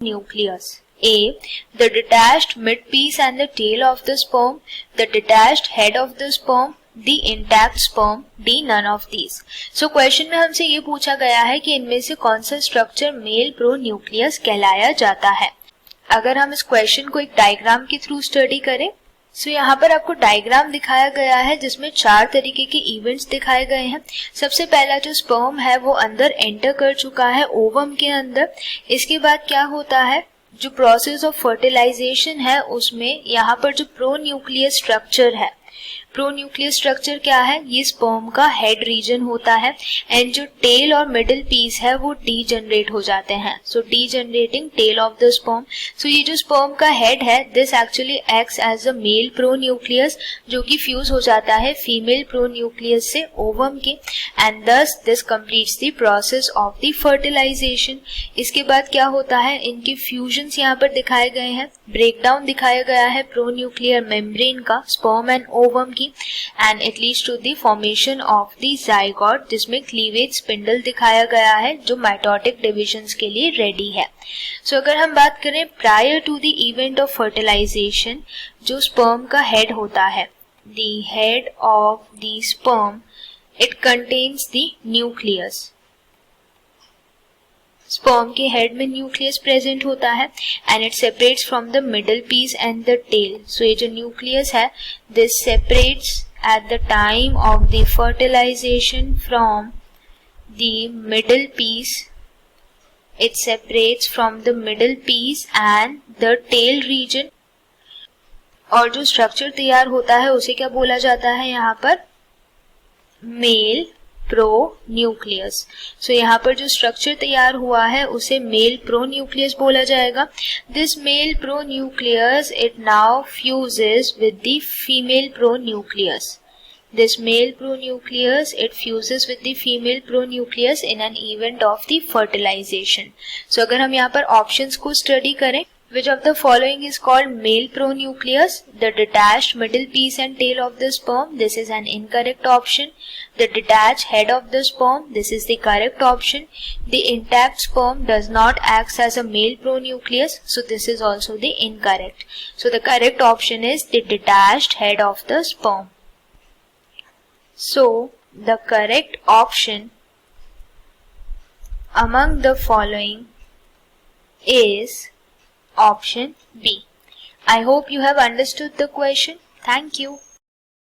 nucleus. A. The detached midpiece and the tail of the sperm, the detached head of the sperm, the intact sperm, D. None of these. So question में हमसे ये पूछा गया है कि इनमें से कौन सा स्ट्रक्चर मेल प्रोन्यूक्लियस कहलाया जाता है. अगर हम इस क्वेश्चन को एक डायग्राम के थ्रू स्टडी करें, सो यहाँ पर आपको डायग्राम दिखाया गया है जिसमें 4 तरीके के इवेंट्स दिखाए गए हैं. सबसे पहला जो स्पर्म है वो अंदर एंटर कर चुका है ओवम के अंदर. इसके बाद क्या होता है, जो प्रोसेस ऑफ फर्टिलाइजेशन है उसमें यहाँ पर जो प्रोन्यूक्लियस स्ट्रक्चर है, प्रोन्यूक्लियस स्ट्रक्चर क्या है, ये स्पर्म का हेड रीजन होता है एंड जो टेल और मिडिल पीस है वो डीजनरेट हो जाते हैं. So degenerating tail of the sperm. So ये जो स्पर्म का हेड है this actually acts as a male pronucleus जो कि फ्यूज हो जाता है फीमेल प्रोन्यूक्लियस से ओवम के and thus this completes the process of the fertilization. इसके बाद क्या होता है, इनके फ्यूजन्स यहाँ पर दिखाए गए हैं, ब्रेकडाउन दिखाया गया है प्रोन्यूक्लियर मेम्ब्रेन का स्पर्म एंड ओवम की and it leads to the formation of the zygote जिसमें क्लीवेज स्पिंडल दिखाया गया है जो माइटोटिक डिविजन्स के लिए रेडी है. सो अगर हम बात करें prior to the event of fertilization, जो स्पर्म का हेड होता है, the head of the sperm, it contains the nucleus. Sperm के हेड में न्यूक्लियस प्रेजेंट होता है and it separates from the middle piece and the tail. So ये जो न्यूक्लियस है this separates at the time of the fertilization from the middle piece. It separates from the middle piece and the tail reason. और जो structure तैयार होता है उसे क्या बोला जाता है यहाँ पर, मेल प्रोन्यूक्लियस. सो यहाँ पर जो स्ट्रक्चर तैयार हुआ है उसे मेल प्रोन्यूक्लियस बोला जाएगा. This male pronucleus it now fuses with the female pronucleus. This male pronucleus it fuses with the female pronucleus in an event of the fertilization. So अगर हम यहाँ पर options को study करें, which of the following is called male pronucleus? The detached middle piece and tail of the sperm, this is an incorrect option. The detached head of the sperm, this is the correct option. The intact sperm does not act as a male pronucleus, so this is also the incorrect. So the correct option is the detached head of the sperm. So the correct option among the following is option B. I hope you have understood the question. Thank you.